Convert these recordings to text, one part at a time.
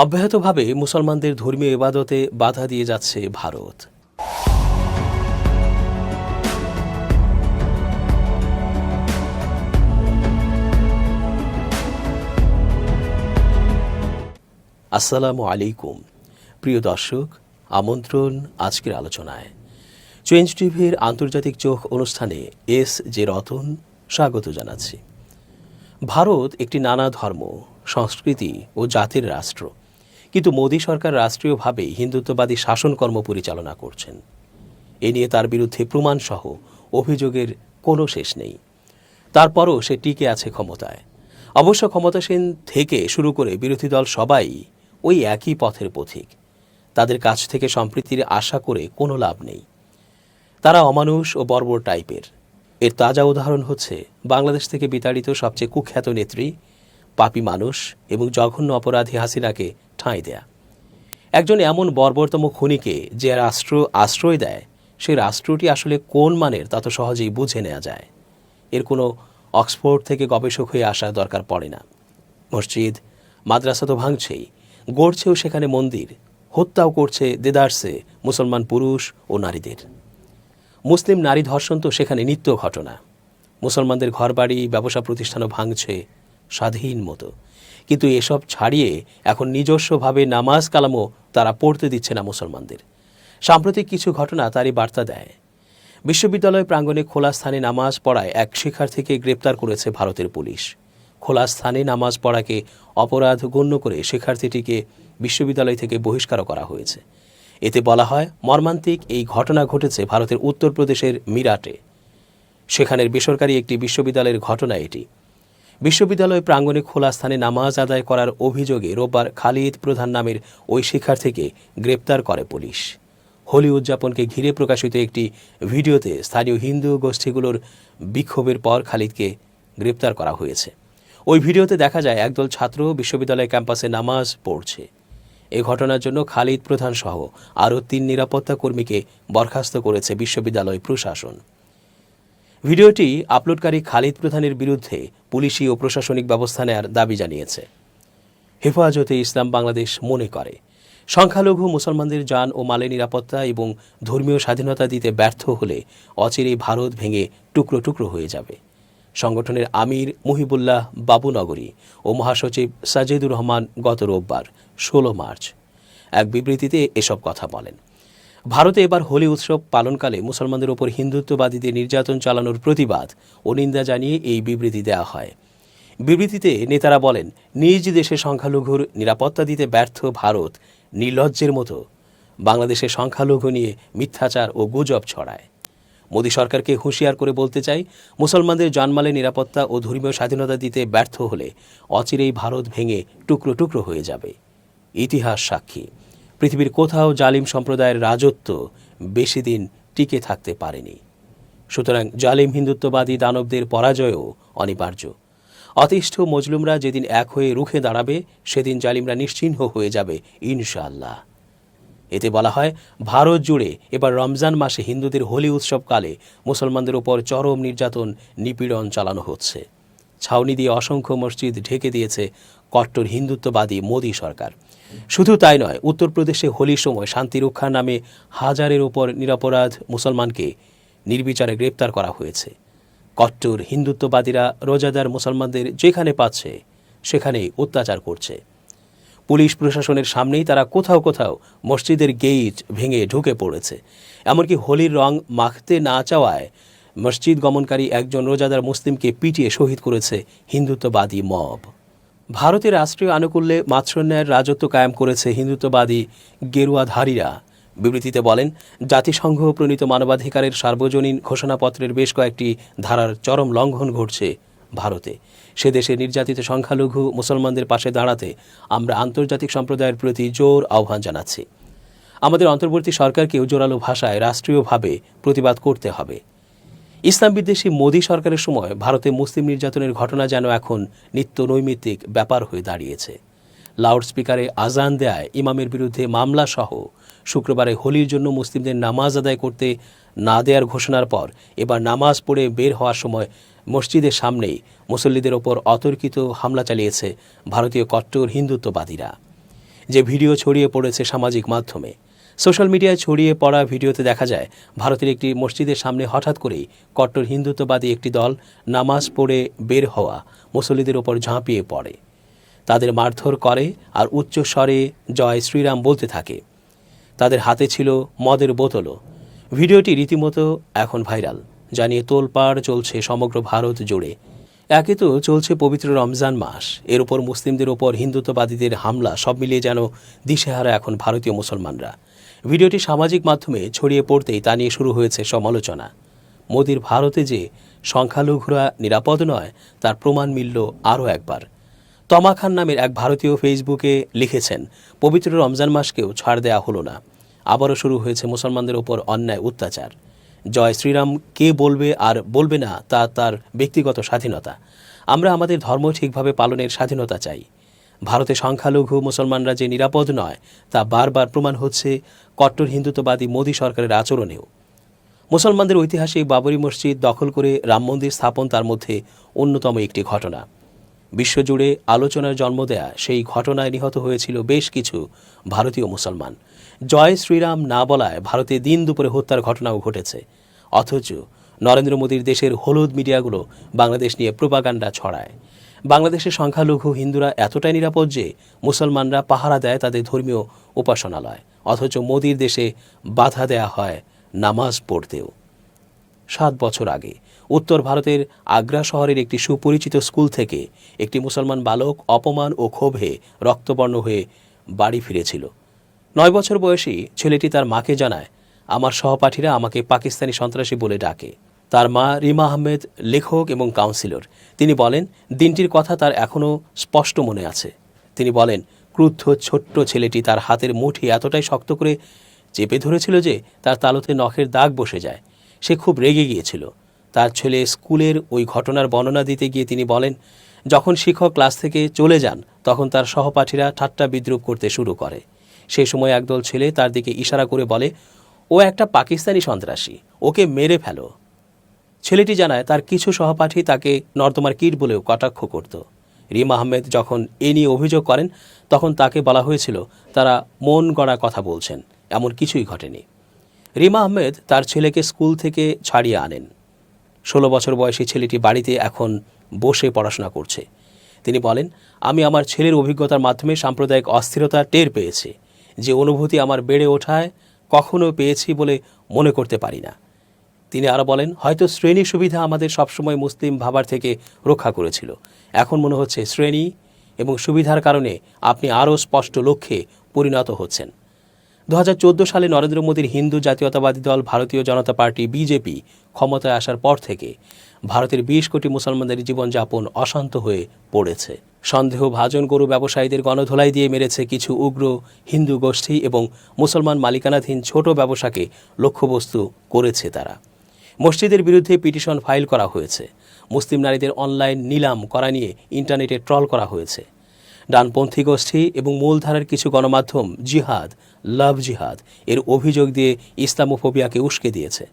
অব্যাহতভাবে মুসলমানদের ধর্মীয় ইবাদতে বাধা দিয়ে যাচ্ছে ভারত। আসসালামু আলাইকুম প্রিয় দর্শক, আমন্ত্রণ আজকের আলোচনায়। চেঞ্জ টিভির আন্তর্জাতিক চোখ অনুষ্ঠানে এস জে রতন স্বাগত জানাচ্ছি। ভারত একটি নানা ধর্ম, সংস্কৃতি ও জাতির রাষ্ট্র, কিন্তু মোদী সরকার রাষ্ট্রীয়ভাবে হিন্দুত্ববাদী শাসনকর্ম পরিচালনা করছেন। এ নিয়ে তার বিরুদ্ধে প্রমাণসহ অভিযোগের কোনো শেষ নেই। তারপরও সে টিকে আছে ক্ষমতায়। অবশ্য ক্ষমতাসীন থেকে শুরু করে বিরোধী দল সবাই ওই একই পথের পথিক। তাদের কাছ থেকে সম্প্রীতির আশা করে কোনো লাভ নেই। তারা অমানুষ ও বর্বর টাইপের। এর তাজা উদাহরণ হচ্ছে বাংলাদেশ থেকে বিতাড়িত সবচেয়ে কুখ্যাত নেত্রী, পাপী মানুষ এবং জঘন্য অপরাধী হাসিনাকে ঠাঁই দেয়া। একজন এমন বর্বরতম খুনিকে যে রাষ্ট্র আশ্রয় দেয়, সে রাষ্ট্রটি আসলে কোন মানের তা তো সহজেই বুঝে নেওয়া যায়। এর কোনো অক্সফোর্ড থেকে গবেষক হয়ে আসার দরকার পড়ে না। মসজিদ মাদ্রাসা তো ভাঙছেই, গড়ছেও সেখানে মন্দির, হত্যাও করছে দেদারসে মুসলমান পুরুষ ও নারীদের। মুসলিম নারী ধর্ষণ তো সেখানে নিত্য ঘটনা। মুসলমানদের ঘরবাড়ি, ব্যবসা প্রতিষ্ঠানও ভাঙছে স্বাধীন মতো। কিন্তু এসব ছাড়িয়ে এখন নিজস্বভাবে নামাজ কালামও তারা পড়তে দিচ্ছে না মুসলমানদের। সাম্প্রতিক কিছু ঘটনা তারই বার্তা দেয়। বিশ্ববিদ্যালয় প্রাঙ্গণে খোলা স্থানে নামাজ পড়ায় এক শিক্ষার্থীকে গ্রেপ্তার করেছে ভারতের পুলিশ। খোলা স্থানে নামাজ পড়াকে অপরাধ গণ্য করে শিক্ষার্থীটিকে বিশ্ববিদ্যালয় থেকে বহিষ্কার করা হয়েছে। এতে বলা হয়, মর্মান্তিক এই ঘটনা ঘটেছে ভারতের উত্তরপ্রদেশের মিরাটে। সেখানের বেসরকারি একটি বিশ্ববিদ্যালয়ের ঘটনা এটি। বিশ্ববিদ্যালয় প্রাঙ্গণে খোলা স্থানে নামাজ আদায় করার অভিযোগে রোববার খালিদ প্রধান নামের ওই শিক্ষার্থীকে গ্রেপ্তার করে পুলিশ। হোলি উদযাপনকে ঘিরে প্রকাশিত একটি ভিডিওতে স্থানীয় হিন্দু গোষ্ঠীগুলোর বিক্ষোভের পর খালিদকে গ্রেপ্তার করা হয়েছে। ওই ভিডিওতে দেখা যায় একদল ছাত্র বিশ্ববিদ্যালয় ক্যাম্পাসে নামাজ পড়ছে। এ ঘটনার জন্য খালিদ প্রধান সহ আরও 3 নিরাপত্তা কর্মীকে বরখাস্ত করেছে বিশ্ববিদ্যালয় প্রশাসন। ভিডিওটি আপলোডকারী খালিদ প্রধানের বিরুদ্ধে পুলিশি ও প্রশাসনিক ব্যবস্থা নেওয়ার দাবি জানিয়েছে। হেফাজতে ইসলাম বাংলাদেশ মনে করে, সংখ্যালঘু মুসলমানদের জান ও মালের নিরাপত্তা এবং ধর্মীয় স্বাধীনতা দিতে ব্যর্থ হলে অচিরেই ভারত ভেঙে টুকরো টুকরো হয়ে যাবে। সংগঠনের আমির মুহিবুল্লাহ বাবুনগরী ও মহাসচিব সাজেদুর রহমান গত রোববার 16 মার্চ এক বিবৃতিতে এসব কথা বলেন। ভারতে এবার হোলি উৎসব পালনকালে মুসলমানদের ওপর হিন্দুত্ববাদীদের নির্যাতন চালানোর প্রতিবাদ ও নিন্দা জানিয়ে এই বিবৃতি দেওয়া হয়। বিবৃতিতে নেতারা বলেন, নিজ দেশে সংখ্যালঘুর নিরাপত্তা দিতে ব্যর্থ ভারত নির্লজ্জের মতো বাংলাদেশের সংখ্যালঘু নিয়ে মিথ্যাচার ও গুজব ছড়ায়। মোদী সরকারকে হুঁশিয়ার করে বলতে চাই, মুসলমানদের জানমালের নিরাপত্তা ও ধর্মীয় স্বাধীনতা দিতে ব্যর্থ হলে অচিরেই ভারত ভেঙে টুকরো টুকরো হয়ে যাবে। ইতিহাস সাক্ষী, পৃথিবীর কোথাও জালিম সম্প্রদায়ের রাজত্ব বেশি দিন টিকে থাকতে পারেনি। সুতরাং জালিম হিন্দুত্ববাদী দানবদের পরাজয়ও অনিবার্য। অতিষ্ঠ মজলুমরা যেদিন এক হয়ে রুখে দাঁড়াবে, সেদিন জালিমরা নিশ্চিহ্ন হয়ে যাবে ইনশাআল্লাহ। এতে বলা হয়, ভারত জুড়ে এবার রমজান মাসে হিন্দুদের হোলি উৎসবকালে মুসলমানদের ওপর চরম নির্যাতন নিপীড়ন চালানো হচ্ছে। ছাউনি দিয়ে অসংখ্য মসজিদ ঢেকে দিয়েছে কট্টর হিন্দুত্ববাদী মোদী সরকার। শুধু তাই নয়, উত্তরপ্রদেশে হোলির সময় শান্তি রক্ষার নামে হাজারের ওপর নিরপরাধ মুসলমানকে নির্বিচারে গ্রেপ্তার করা হয়েছে। কট্টর হিন্দুত্ববাদীরা রোজাদার মুসলমানদের যেখানে পাচ্ছে সেখানেই অত্যাচার করছে। পুলিশ প্রশাসনের সামনেই তারা কোথাও কোথাও মসজিদের গেট ভেঙে ঢুকে পড়েছে। এমনকি হোলির রং মাখতে না চাওয়ায় মসজিদ গমনকারী একজন রোজাদার মুসলিমকে পিটিয়ে শহীদ করেছে হিন্দুত্ববাদী মব। ভারতের রাষ্ট্রীয় আনুকূল্যে মাৎসন্যায়ের রাজত্ব কায়েম করেছে হিন্দুত্ববাদী গেরুয়াধারীরা। বিবৃতিতে বলেন, জাতিসংঘ প্রণীত মানবাধিকারের সার্বজনীন ঘোষণাপত্রের বেশ কয়েকটি ধারার চরম লঙ্ঘন ঘটছে ভারতে। সে দেশে নির্যাতিত সংখ্যালঘু মুসলমানদের পাশে দাঁড়াতে আমরা আন্তর্জাতিক সম্প্রদায়ের প্রতি জোর আহ্বান জানাচ্ছি। আমাদের অন্তর্বর্তী সরকারকেও জোরালো ভাষায় রাষ্ট্রীয়ভাবে প্রতিবাদ করতে হবে। ইসলাম বিদ্বেষী মোদী সরকারের সময় ভারতে মুসলিম নির্যাতনের ঘটনা যেন এখন নিত্য নৈমিত্তিক ব্যাপার হয়ে দাঁড়িয়েছে। লাউডস্পিকারে আজান দেয় ইমামের বিরুদ্ধে মামলা সহ শুক্রবারে হোলির জন্য মুসলিমদের নামাজ আদায় করতে না দেওয়ার ঘোষণার পর এবার নামাজ পড়ে বের হওয়ার সময় মসজিদের সামনেই মুসল্লিদের ওপর অতর্কিত হামলা চালিয়েছে ভারতীয় কট্টর হিন্দুত্ববাদীরা। যে ভিডিও ছড়িয়ে পড়েছে সামাজিক মাধ্যমে। সোশ্যাল মিডিয়ায় ছড়িয়ে পড়া ভিডিওতে দেখা যায় ভারতের একটি মসজিদের সামনে হঠাৎ করেই কট্টর হিন্দুত্ববাদী একটি দল নামাজ পড়ে বের হওয়া মুসল্লিদের ওপর ঝাঁপিয়ে পড়ে, তাদের মারধর করে আর উচ্চ স্বরে জয় শ্রীরাম বলতে থাকে। তাদের হাতে ছিল মদের বোতলও। ভিডিওটি রীতিমতো এখন ভাইরাল, জানিয়ে তোলপাড় চলছে সমগ্র ভারত জুড়ে। একে তো চলছে পবিত্র রমজান মাস, এর উপর মুসলিমদের ওপর হিন্দুত্ববাদীদের হামলা, সব মিলিয়ে যেন দিশেহারা এখন ভারতীয় মুসলমানরা। ভিডিওটি সামাজিক মাধ্যমে ছড়িয়ে পড়তেই তা নিয়ে শুরু হয়েছে সমালোচনা। মোদির ভারতে যে সংখ্যালঘুরা নিরাপদ নয় তার প্রমাণ মিলল আরও একবার। তমা খান নামের এক ভারতীয় ফেসবুকে লিখেছেন, পবিত্র রমজান মাসকেও ছাড় দেয়া হলো না, আবারও শুরু হয়েছে মুসলমানদের ওপর অন্যায় অত্যাচার। জয় শ্রীরাম কে বলবে আর বলবে না তা তার ব্যক্তিগত স্বাধীনতা। আমরা আমাদের ধর্ম ঠিকভাবে পালনের স্বাধীনতা চাই। ভারতে সংখ্যালঘু মুসলমানরা যে নিরাপদ নয় তা বারবার প্রমাণ হচ্ছে কট্টর হিন্দুত্ববাদী মোদী সরকারের আচরণেও। মুসলমানদের ঐতিহাসিক বাবরি মসজিদ দখল করে রাম মন্দির স্থাপন তার মধ্যে অন্যতম একটি ঘটনা। বিশ্বজুড়ে আলোচনার জন্ম দেয়া সেই ঘটনায় নিহত হয়েছিল বেশ কিছু ভারতীয় মুসলমান। জয় শ্রীরাম না বলায় ভারতে দিন দুপুরে হত্যার ঘটনাও ঘটেছে। অথচ নরেন্দ্র মোদীর দেশের হলুদ মিডিয়াগুলো বাংলাদেশ নিয়ে প্রোপাগান্ডা ছড়ায়। বাংলাদেশের সংখ্যালঘু হিন্দুরা এতটাই নিরাপদ যে মুসলমানরা পাহারা দেয় তাদের ধর্মীয় উপাসনালয়, অথচ মোদীর দেশে বাধা দেয়া হয় নামাজ পড়তেও। 7 বছর আগে উত্তর ভারতের আগ্রা শহরের একটি সুপরিচিত স্কুল থেকে একটি মুসলমান বালক অপমান ও ক্ষোভে রক্তবর্ণ হয়ে বাড়ি ফিরেছিল। 9 বছর বয়সী ছেলেটি তার মাকে জানায়, আমার সহপাঠীরা আমাকে পাকিস্তানি সন্ত্রাসী বলে ডাকে। তার মা রিমা আহমেদ লেখক এবং কাউন্সিলর। তিনি বলেন, দিনটির কথা তার এখনও স্পষ্ট মনে আছে। তিনি বলেন, ক্রুদ্ধ ছোট্ট ছেলেটি তার হাতের মুঠি এতটাই শক্ত করে চেপে ধরেছিল যে তার তালুতে নখের দাগ বসে যায়। সে খুব রেগে গিয়েছিল। তার ছেলে স্কুলের ওই ঘটনার বর্ণনা দিতে গিয়ে তিনি বলেন, যখন শিক্ষক ক্লাস থেকে চলে যান তখন তার সহপাঠীরা ঠাট্টা বিদ্রূপ করতে শুরু করে। সেই সময় একদল ছেলে তার দিকে ইশারা করে বলে, ও একটা পাকিস্তানি সন্ত্রাসী, ওকে মেরে ফেলো। ছেলেটি জানায় তার কিছু সহপাঠী তাকে নর্দমার কীট বলেও কটাক্ষ করত। রিমা আহমেদ যখন এ নিয়ে অভিযোগ করেন তখন তাকে বলা হয়েছিল তারা মন গড়া কথা বলছেন, এমন কিছুই ঘটেনি। রিমা আহমেদ তার ছেলেকে স্কুল থেকে ছাড়িয়ে আনেন। 16 বছর বয়সী ছেলেটি বাড়িতে এখন বসে পড়াশোনা করছে। তিনি বলেন, আমি আমার ছেলের অভিজ্ঞতার মাধ্যমে সাম্প্রদায়িক অস্থিরতা টের পেয়েছি, যে অনুভূতি আমার বেড়ে ওঠায় কখনো পেয়েছি বলে মনে করতে পারি না। তিনি আরও বলেন, হয়তো শ্রেণী সুবিধা আমাদের সবসময় মুসলিম ভাবার থেকে রক্ষা করেছিল। এখন মনে হচ্ছে শ্রেণী এবং সুবিধার কারণে আপনি আরও স্পষ্ট লক্ষ্যে পরিণত হচ্ছেন। 2014 সালে নরেন্দ্র মোদীর হিন্দু জাতীয়তাবাদী দল ভারতীয় জনতা পার্টি বিজেপি ক্ষমতায় আসার পর থেকে ভারতের 20 কোটি মুসলমানদের জীবনযাপন অশান্ত হয়ে পড়েছে। সন্দেহভাজন গরু ব্যবসায়ীদের গণধোলাই দিয়ে মেরেছে কিছু উগ্র হিন্দু গোষ্ঠী এবং মুসলমান মালিকানাধীন ছোট ব্যবসাকে লক্ষ্যবস্তু করেছে তারা। মসজিদের বিরুদ্ধে পিটিশন ফাইল করা হয়েছে। মুসলিম নারীদের অনলাইন নিলাম করা নিয়ে ইন্টারনেটে ট্রল করা হয়েছে। ডানপন্থী গোষ্ঠী এবং মূলধারার কিছু গণমাধ্যম জিহাদ, লাভ জিহাদ এর অভিযোগ দিয়ে ইসলামোফোবিয়াকে উস্কে দিয়েছে।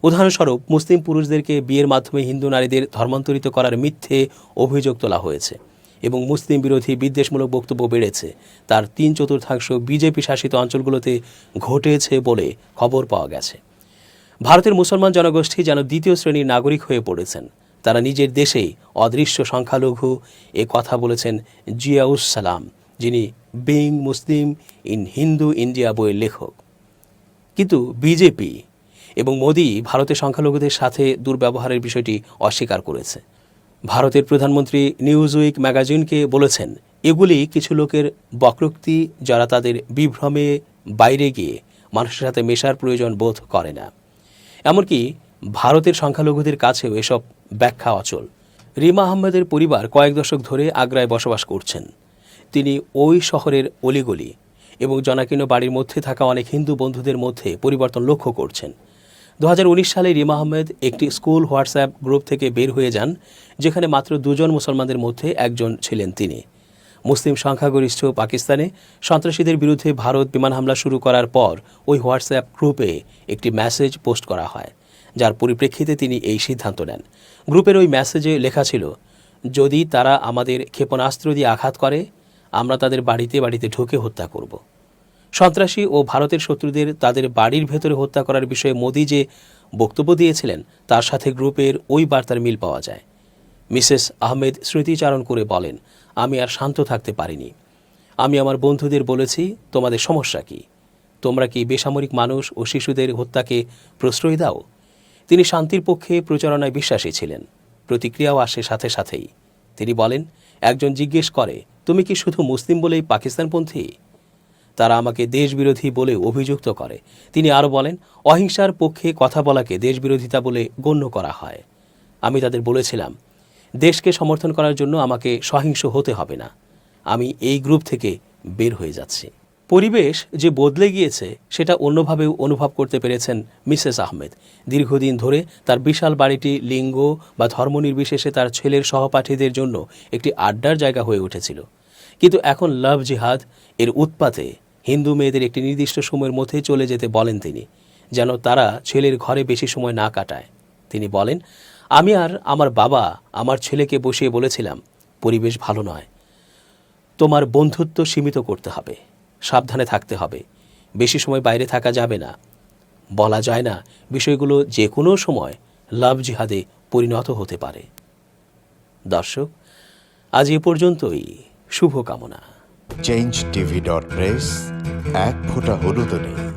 উদাহরণস্বরূপ, মুসলিম পুরুষদেরকে বিয়ের মাধ্যমে হিন্দু নারীদের ধর্মান্তরিত করার মিথ্যে অভিযোগ তোলা হয়েছে এবং মুসলিম বিরোধী বিদ্বেষমূলক বক্তব্য বেড়েছে। তার 3/4 বিজেপি শাসিত অঞ্চলগুলোতে ঘটেছে বলে খবর পাওয়া গেছে। ভারতের মুসলমান জনগোষ্ঠী যেন দ্বিতীয় শ্রেণীর নাগরিক হয়ে পড়েছেন। তারা নিজের দেশেই অদৃশ্য সংখ্যালঘু, এ কথা বলেছেন জিয়াউস সালাম, যিনি being Muslim in Hindu India বইয়ের লেখক। কিন্তু বিজেপি এবং মোদি ভারতের সংখ্যালঘুদের সাথে দুর্ব্যবহারের বিষয়টি অস্বীকার করেছে। ভারতের প্রধানমন্ত্রী নিউজউইক ম্যাগাজিনকে বলেছেন, এগুলি কিছু লোকের বক্রোক্তি যারা তাদের বিভ্রমে বাইরে গিয়ে মানুষের সাথে মেশার প্রয়োজন বোধ করে না। এমনকি ভারতের সংখ্যালঘুদের কাছেও এসব ব্যাখ্যা অচল। রিমা আহমেদের পরিবার কয়েক দশক ধরে আগ্রায় বসবাস করছেন। তিনি ওই শহরের অলিগলি এবং জনাকীর্ণ বাড়ির মধ্যে থাকা অনেক হিন্দু বন্ধুদের মধ্যে পরিবর্তন লক্ষ্য করছেন। 2019 সালে রিমা আহমেদ একটি স্কুল হোয়াটসঅ্যাপ গ্রুপ থেকে বের হয়ে যান, যেখানে মাত্র 2 জন মুসলমানদের মধ্যে একজন ছিলেন তিনি। মুসলিম সংখ্যাগরিষ্ঠ পাকিস্তানে সন্ত্রাসীদের বিরুদ্ধে ভারত বিমান হামলা শুরু করার পর ওই হোয়াটসঅ্যাপ গ্রুপে একটি মেসেজ পোস্ট করা হয়, যার পরিপ্রেক্ষিতে তিনি এই সিদ্ধান্ত নেন। গ্রুপের ওই মেসেজে লেখা ছিল, যদি তারা আমাদের ক্ষেপণাস্ত্র দিয়ে আঘাত করে আমরা তাদের বাড়িতে বাড়িতে ঢুকে হত্যা করব। সন্ত্রাসী ও ভারতের শত্রুদের তাদের বাড়ির ভেতরে হত্যা করার বিষয়ে মোদি যে বক্তব্য দিয়েছিলেন তার সাথে গ্রুপের ওই বার্তার মিল পাওয়া যায়। মিসেস আহমেদ স্মৃতিচারণ করে বলেন, আমি আর শান্ত থাকতে পারিনি। আমি আমার বন্ধুদের বলেছি, তোমাদের সমস্যা কি? তোমরা কি বেসামরিক মানুষ ও শিশুদের হত্যাকে প্রশ্রয় দাও? তিনি শান্তির পক্ষে প্রচারণায় বিশ্বাসী ছিলেন। প্রতিক্রিয়াও আসে সাথে সাথেই। তিনি বলেন, একজন জিজ্ঞেস করে, তুমি কি শুধু মুসলিম বলেই পাকিস্তানপন্থী? তারা আমাকে দেশবিরোধী বলে অভিযুক্ত করে। তিনি আরও বলেন, অহিংসার পক্ষে কথা বলাকে দেশবিরোধিতা বলে গণ্য করা হয়। আমি তাদের বলেছিলাম, দেশকে সমর্থন করার জন্য আমাকে সহিংস হতে হবে না। আমি এই গ্রুপ থেকে বের হয়ে যাচ্ছি। পরিবেশ যে বদলে গিয়েছে সেটা অন্যভাবেও অনুভব করতে পেরেছেন মিসেস আহমেদ। দীর্ঘদিন ধরে তার বিশাল বাড়িটি লিঙ্গ বা ধর্ম নির্বিশেষে তার ছেলের সহপাঠীদের জন্য একটি আড্ডার জায়গা হয়ে উঠেছিল। কিন্তু এখন লাভ জিহাদ এর উৎপাতে হিন্দু মেয়েদের একটি নির্দিষ্ট সময়ের মধ্যে চলে যেতে বলেন তিনি, যেন তারা ছেলের ঘরে বেশি সময় না কাটায়। তিনি বলেন, আমি আর আমার বাবা আমার ছেলেকে বসিয়ে বলেছিলাম, পরিবেশ ভালো নয়, তোমার বন্ধুত্ব সীমিত করতে হবে, সাবধানে থাকতে হবে, বেশি সময় বাইরে থাকা যাবে না। বলা যায় না বিষয়গুলো যে কোনো সময় লাভ জিহাদে পরিণত হতে পারে। দর্শক, আজ এ পর্যন্তই। শুভকামনা। changeTV.press, এক ফোঁটা হলুদও নেই।